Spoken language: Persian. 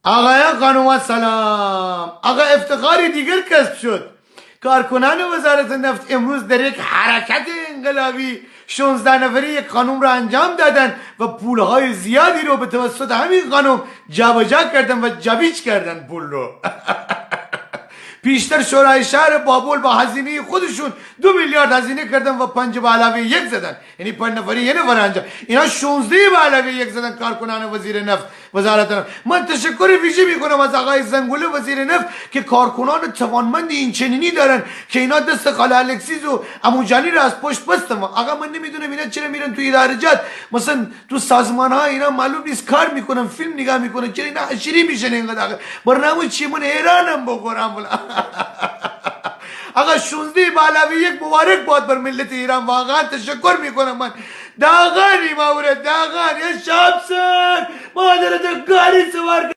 آقایان خانوما سلام. آقا افتخاری دیگر کسب شد. کارکنان وزارت نفت امروز در یک حرکت انقلابی 16 نفری یک خانم را انجام دادن و پولهای زیادی رو به توسط همین خانم جابجا کردن و جابیج کردن پول رو. پیشتر شورای شهر بابل با هزینه خودشون 2 میلیارد هزینه کردن و 5 به علاوه 1 زدن، یعنی 5 نفری یه نفر انجام، اینا 16 به علاوه 1 زدن کارکنان وزیر نفت وزارت نفت. من تشکر ویژه میکنم از آقای زنگوله وزیر نفت که کارکنان توانمند این چنینی دارن که اینا دست خاله الکسیز و عموجانی رو از پشت بستن. آقا من نمیدونم اینا چرا میرن تو ادارجات، مثلا تو سازمان ها اینا معلوم نیست کار میکنن، فیلم نگاه میکنن، چرا اینا حشری میشن اینقدر؟ برنامه چی؟ من حیرانم بخورم. آقا 16 به علاوه 1 مبارک باد بر ملت ایران، واقعا تشکر میکنم. من داغانی مورد داغان یا شابسن مادر کاری سوار